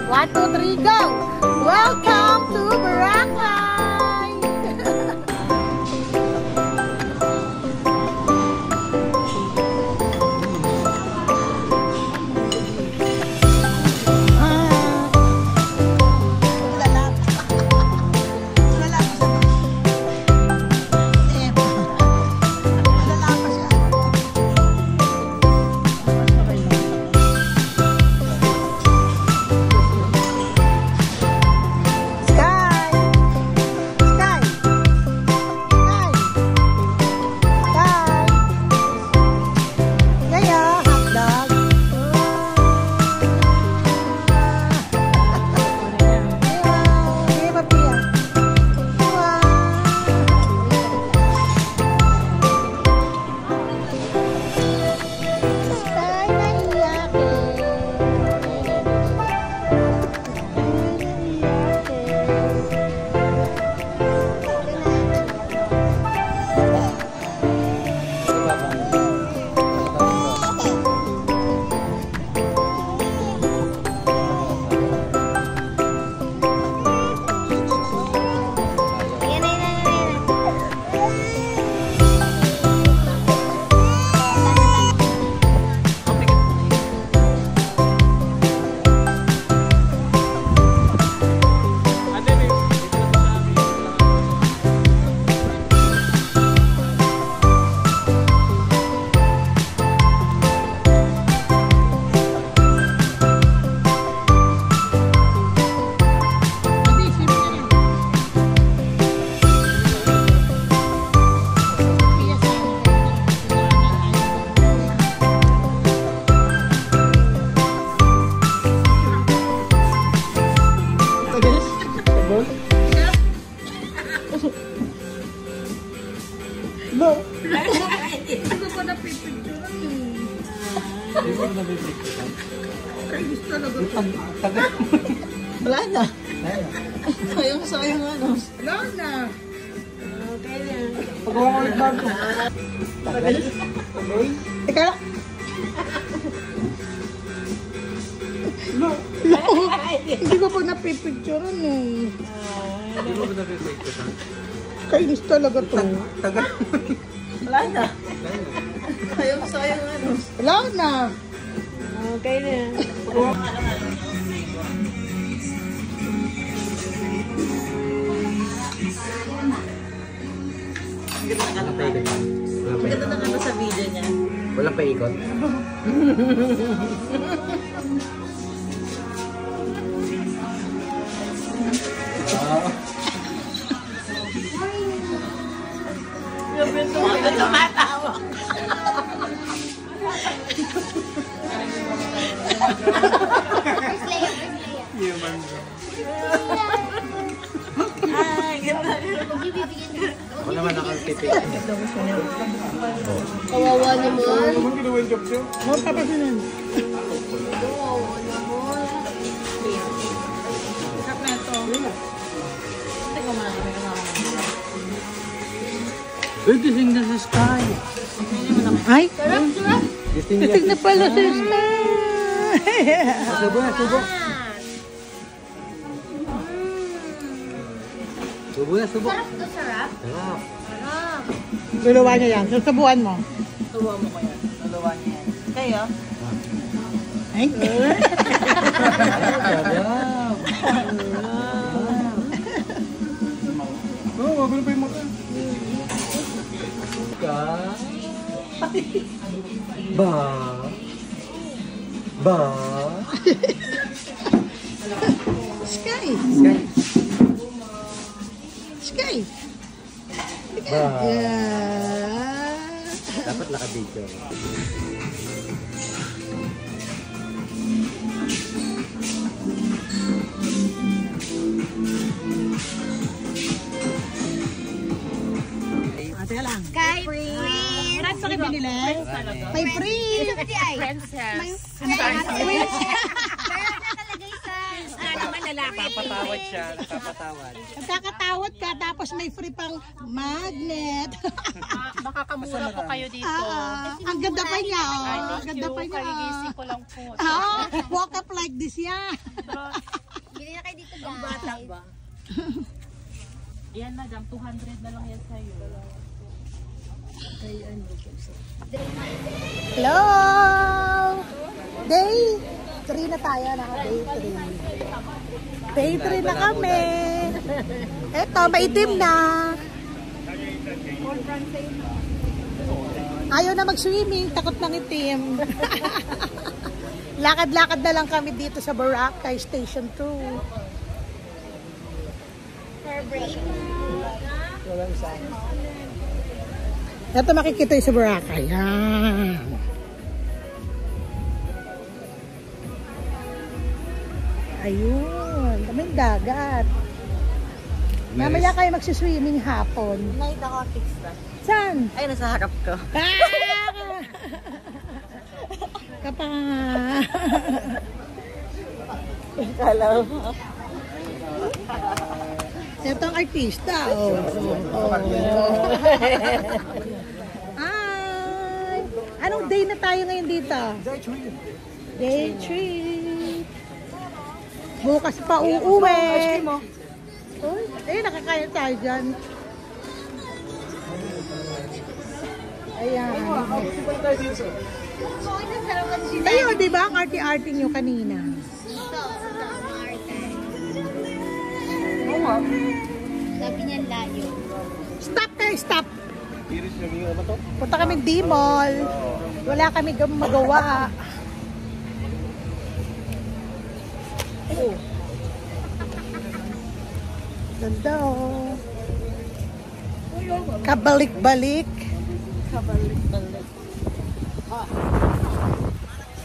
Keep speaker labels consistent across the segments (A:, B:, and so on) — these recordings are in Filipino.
A: 1, 2, 3, go! Welcome to Boracay!
B: No.
A: Hindi ko pa napipicturan eh.
B: Hindi ko napipicturan.
A: Kainis talaga.
B: Tagal.
C: Wala na. Sayang ano.
A: Wala na.
C: Okay na.
B: Pagawa ko ulit bago.
C: Tagal. Teka lang.
B: No.
A: Hindi ko pa napipicturan eh.
B: Hindi ko napipicturan.
A: Kainis talaga to.
B: Tagal.
C: Wala na. Sayang ano.
A: Wala na.
C: Okay na. Maganda na ano sa video niya.
B: Walang paikot.
C: Tumatawa. Ay, ganda.
B: Ako naman nakakipit.
A: Kawawa naman.
B: Ano ginawa yung job siya?
A: Huwag papasinan.
C: Kawawa naman.
A: Sarap na ito.
C: Teka mo na.
B: Uy, gising na sa sky.
A: Ay!
B: Gising
A: Titig na pala sa sky!
B: Subo na, subo. Subo na, subo.
C: Sarap to, sarap.
B: Sarap.
C: Sarap.
A: Luluwa niya yan. Sasabuan mo.
C: Tuwa mo ko yan. Luluwa niya yan. Kayo?
A: Ay!
B: Sarap. Oo, magulo pa yung mata. Ba? Ba?
A: Sky!
B: Sky.
A: Sky!
B: Ba?
A: Yeah.
B: Dapat nakabidyo.
A: Teka lang.
D: Kay Free.
A: Saan sa binili? May free!
D: Princess. Meron nakalagay sa
A: lalaki.
B: Napapatawad siya. Napapatawad.
A: Nagkakatawad ka, tapos may free pang magnet.
C: Makakamura po kayo dito.
A: Ang ganda pa niya, oh.
C: Ay,
A: Ang
C: thank
A: ganda
C: you.
A: pa niya.
C: Kagigising ko lang po.
A: Walk up like this, yeah.
D: Bili na kayo dito,
C: Ang
D: guys.
C: bata ba? Yan madam, 200 na lang yan sa'yo.
A: Hello! Day 3 na tayo, day 3. Day 3 na kami. Eto, maitim na. Ayaw na mag-swimming, takot ng itim. Lakad-lakad na lang kami dito sa Boracay Station 2.
D: For break.
A: Ito makikita yung sa Boracay. Yan. Ayun. Kaming dagat. Mamaya kayo magsiswimming hapon.
C: Night ako, fix na.
A: Saan?
C: Ay, nasa harap ko.
A: Kapa.
C: Kala mo.
A: Ito ang artista. Oh. Ay. Anong day na tayo ngayon dito? Day 3. Bukas pa uuwi. Eh, nakakain tayo dyan. Ayan. Tayo, di ba? Ang arte-arte nyo kanina.
D: Sabi niya layo.
A: Stop kayo, stop. Punta kami D-Mall. Wala kami magawa. Oh. Ganda oh. Kabalik-balik.
C: Kabalik-balik.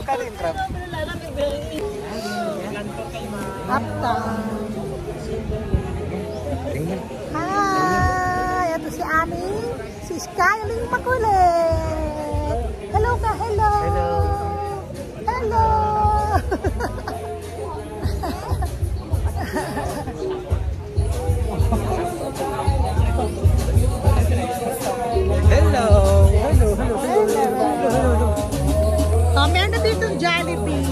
B: Magkano yung crab?
A: Uptown. Hi! Ito si Ami. Si Skyling Makulit. Hello ka, hello. Hello.
B: Hello! Hello! Hello!
A: Meron na dito yung Jollibee.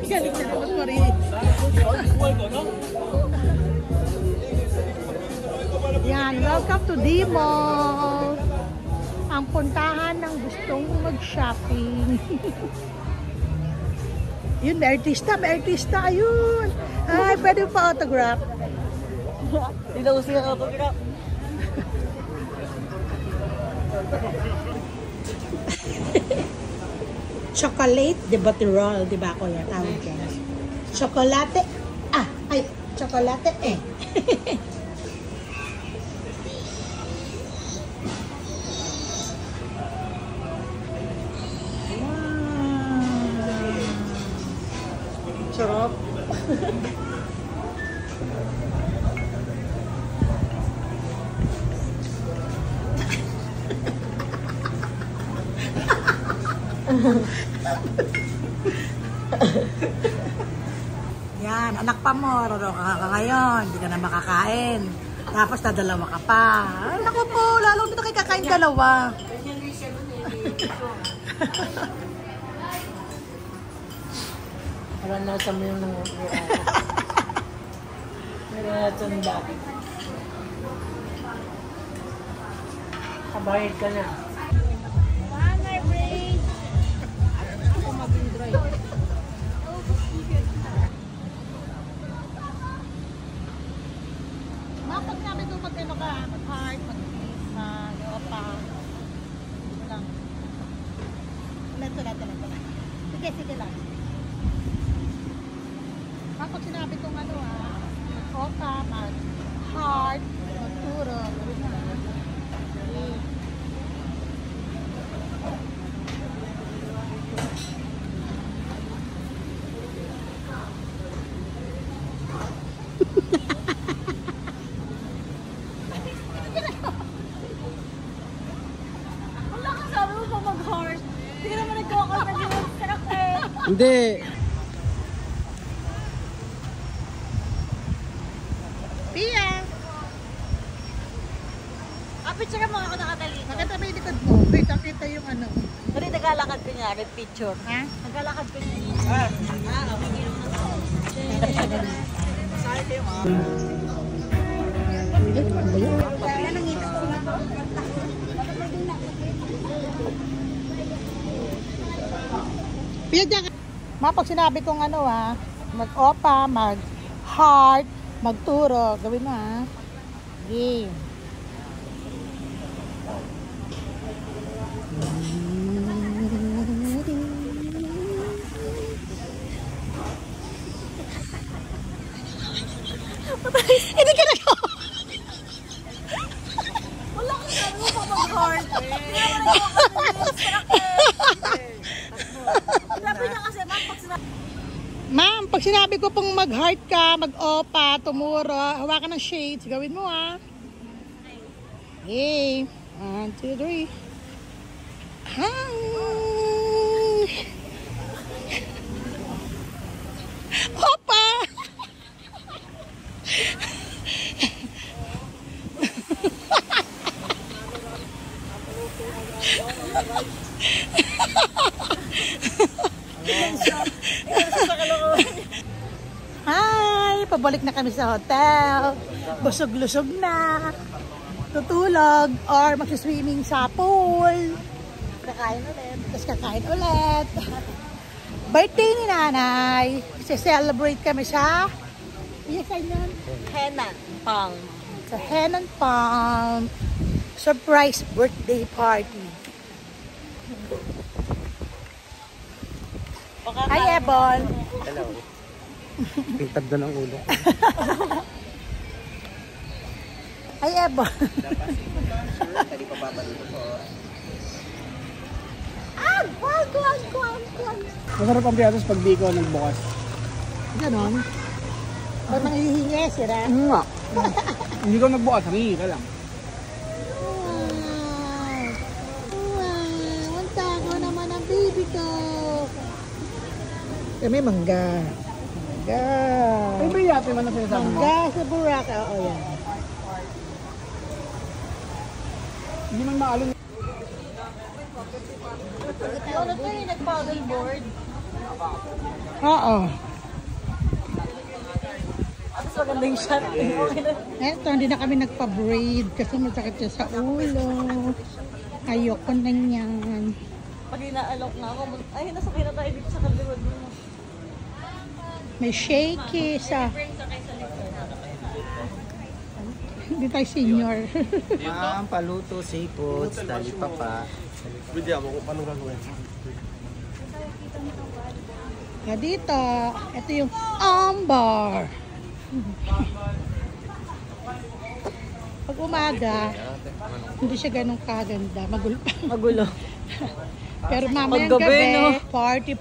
A: Galing na naman mo rin. Yan, welcome to D-Mall. Ang puntahan ng gustong mag-shopping. Yun, may artista, ayun. Ay, pwede pa autograph.
C: Hindi na gusto yung autograph.
A: Chocolate de Batterol, di ba ako yan? Tawag yan. Chocolate. Chocolate eh. Wow. Sarap. Yan, anak pa mo, roro ka ngayon, hindi ka na makakain. Tapos dadalawa ka pa. Ay, naku po, lalong dito kayo kakain dalawa.
C: Parang nasa mo yung mga tanda. Kabayad ka na.
A: Pag namin ito mag-ano ka, mag-heart, mag-opa. Lang. Tulat. Sige lang. Kapag sinabi itong ano mag-opa, mag-heart, mag-turo. Wala ka
C: pa mag-heart. Hindi ka naman nagkakaroon eh.
B: Hindi.
A: Pia!
C: Picture mo ako nakadali.
A: Nakita ba yung likod mo? Wait, nakita yung ano.
C: Dali, naglalakad ko niya. Red picture.
A: Ha?
C: Naglalakad ko niya.
A: Pia, dyan ka. Pag sinabi kong ano mag-opa, mag-heart, magturo, gawin mo Game. Hindi ka na
C: Wala ka na pa mag-heart eh. Sabi niya kasi,
A: Ma'am, pag sinabi ko pong mag-heart ka, mag-opa, tumuro, hawakan ng shades, gawin mo Okay. 1, 2, 3. Hi! Opa! Hi! Pabalik na kami sa hotel. Busog-lusog na. Tutulog or magsiswimming sa pool.
C: kakain ulit.
A: Tapos kakain ulit. Birthday ni nanay. Celebrate kami sa
C: Henan Pang.
A: sa Henan Palm surprise birthday party. Hi, Ebon.
B: Hello. Pintad na ng ulo.
A: Hi, Ebon.
B: Tali pa dito po.
A: Kwag.
B: Masarap ang piatos pag di ko nagbukas.
A: Ganon. Pag nangihingi, sira.
B: Nga. Hindi ko nagbukas, hangi ka lang.
A: Wow, ang tako naman ang baby ko. Kami mangga.
B: Ay, ba yate man na sinasabi mo?
A: Mangga sa Boracay. Oo, yan.
B: Hindi man maalon.
C: Ano to yung nag-paddleboard?
A: Oo.
C: Tapos maganda yung shot. Okay na.
A: Eto, hindi na kami nagpa-braid kasi masakit siya sa ulo. Ayoko na yan.
C: Pag inaalok na ako, ay, nasakay na tayo dito sa kaliwad mo.
A: May shaky sa... Hindi tayo senior.
B: Ma'am, paluto, seafoods, tali pa pa. Bidya mo kung paano gagawin.
A: Dito, ito yung ambar. Pag umaga, hindi siya ganun kaganda. Magulo pa.
C: Magulo.
A: Pero mamayang
C: Paggabi,
A: gabi,
C: no?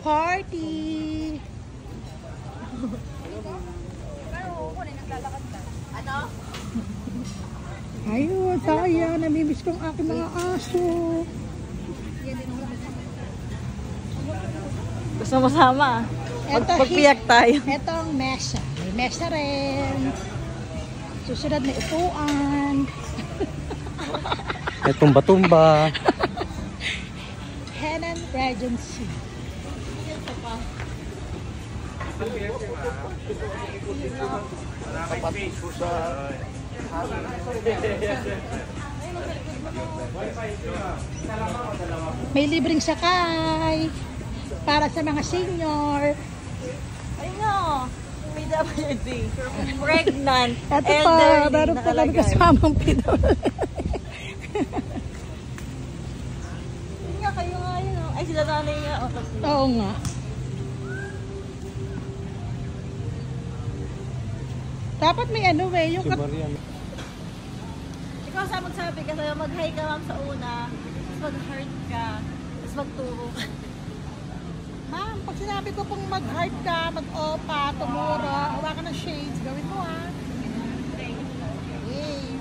A: party. Ayun, sayang. Namimiss kong aking mga aso.
C: Gusto mo sama?
A: Eto,
C: Magpiyak tayo.
A: Ito ang mesa. May mesa rin. Susunod na upuan.
B: May tumba-tumba.
A: Henan Regency. May libreng sakay para sa mga senior.
C: Ay nga. PWD. Pregnant.
A: Ito pa,
C: elderly
A: meron
C: na
A: pa kami
C: alagay.
A: kasamang PWD.
C: Yun nga, kayo nga yun. Oh. Ay, sila nanay nga. Oh,
A: Oo nga. Dapat may ano yung
B: Si Marian.
C: ikaw sa magsabi ka sa'yo, mag-hi ka lang sa una, tapos mag-heart ka, tapos magturo ka.
A: Ma'am, pag sinabi ko pong mag-heart ka, mag-opa, tumuro, hawakan ng shades, gawin mo Yay.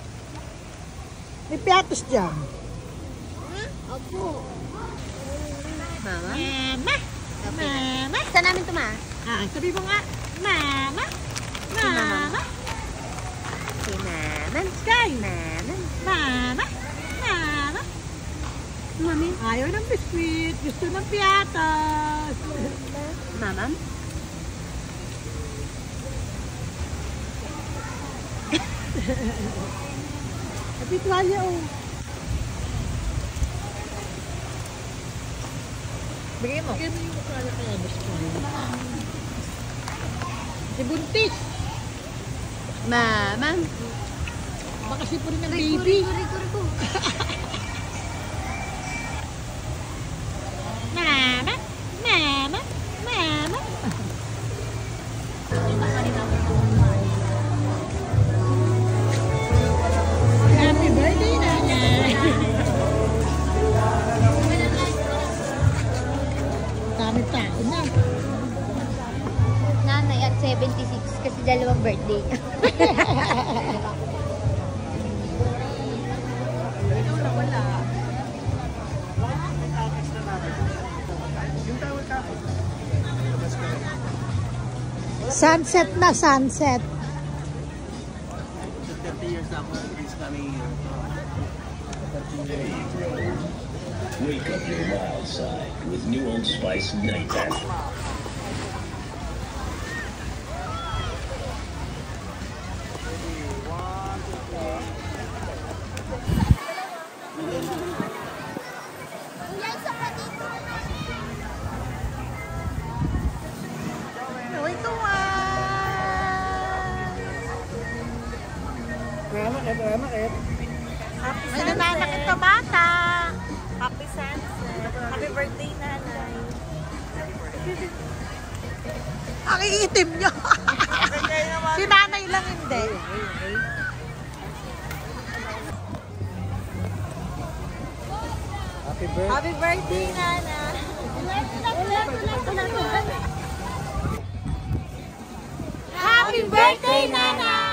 A: May piatos dyan.
D: Opo. Mama?
A: Mama! Mama!
D: Saan namin ito, ma?
A: Sabi mo nga, Mama! Mama!
D: Si Maman.
A: Sky!
D: Maman.
A: Mama! Mama!
D: Mami.
A: Ayaw ng biskuit. Gusto ng piatos.
D: Mamam?
A: Happy tuwalya, oh.
D: Bigay mo.
A: Bigyan mo yung mukha kaya biskuit. Si Buntis.
D: Mamam.
A: Baka si rin ng baby.
D: Rico.
A: Mama! Mama! Mama! Happy birthday, Nanay! Dami tao na.
D: Nanay at 76 kasi dalawang birthday niya.
A: Sunset na, sunset.
B: 30 years na ako is coming here.
E: Wake up your wild side with new Old Spice Nighttime.
A: Uy,
B: Ramakit.
A: may nananakit na bata.
C: Happy sunset. Happy birthday, Nanay.
A: Ang iitim niya. Si nanay lang hindi.
B: Happy birthday.
C: Happy birthday, Nanay.
A: Happy birthday, Nanay!
C: Birthday, Nanay.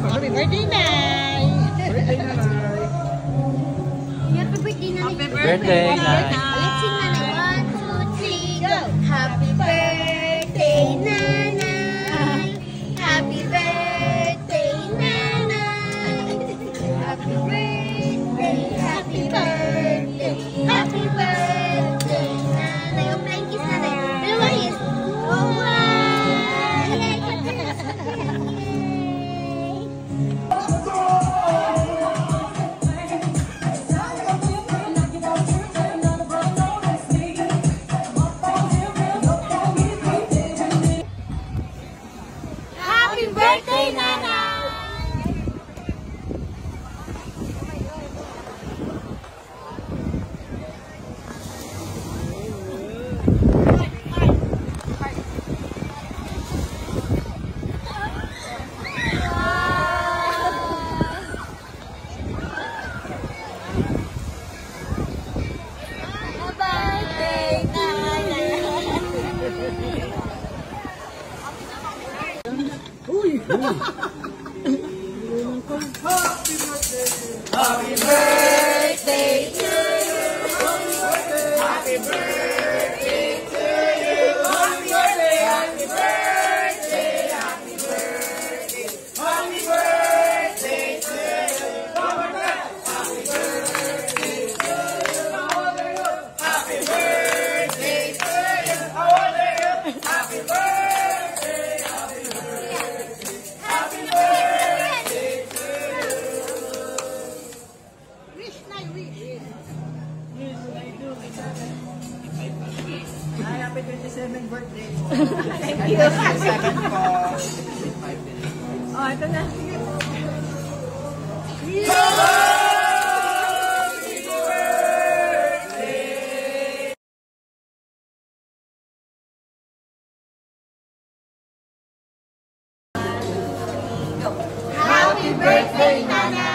A: Happy birthday, Nay!
B: Birthday na, Nay.
D: Happy birthday, Nanay.
B: Birthday, Nay.
D: Let's sing, Nanay. 1, 2, 3, go! Happy birthday, Nanay. Happy birthday, Nanay. Happy birthday, happy birthday, happy birthday, Nanay. Oh, flying kiss, Nanay. Dalawa kiss. Oh, wow!
A: Happy birthday, Nanay!
C: Birthday, Nanay. Happy birthday, Nanay!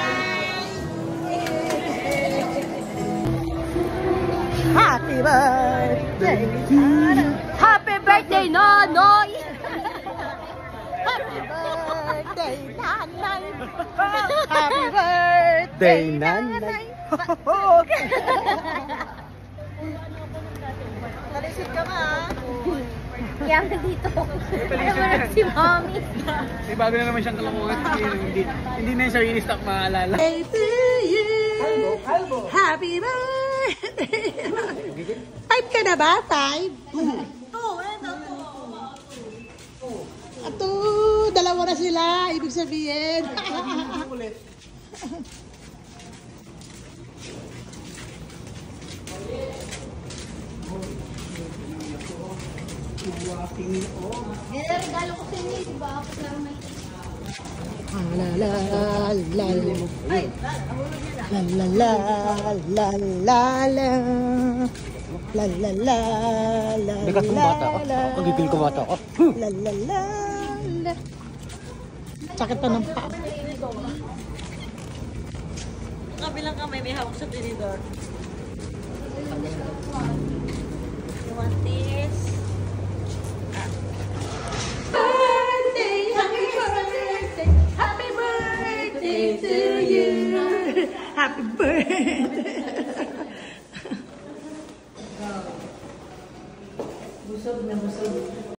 A: Happy birthday!
D: Happy birthday, Nonoy!
A: Happy birthday, nanay! Happy birthday, nanay!
C: Nalisip ka ba?
D: Yan dito. Alam si Mommy.
B: May bago na naman siyang kalokohan. Hindi na yung sarili stock maalala.
A: Happy to you! Happy birthday! 5 ka na ba? 5?
C: Oo, ano to?
A: Ato, dalawa na sila. Ibig sabihin.
D: Regalo ko sa inyo, diba? Ako na may...
A: La la la la la la la la la la la la la la.
B: Bigat kong bata ko. Pagigil ko bata ko.
A: La la la la. Sakit pa ng paa.
C: Kabilang kamay may hawak sa tinidor. You want this?
A: Birthday, happy birthday, happy birthday to you. Happy birthday. Busog na busog.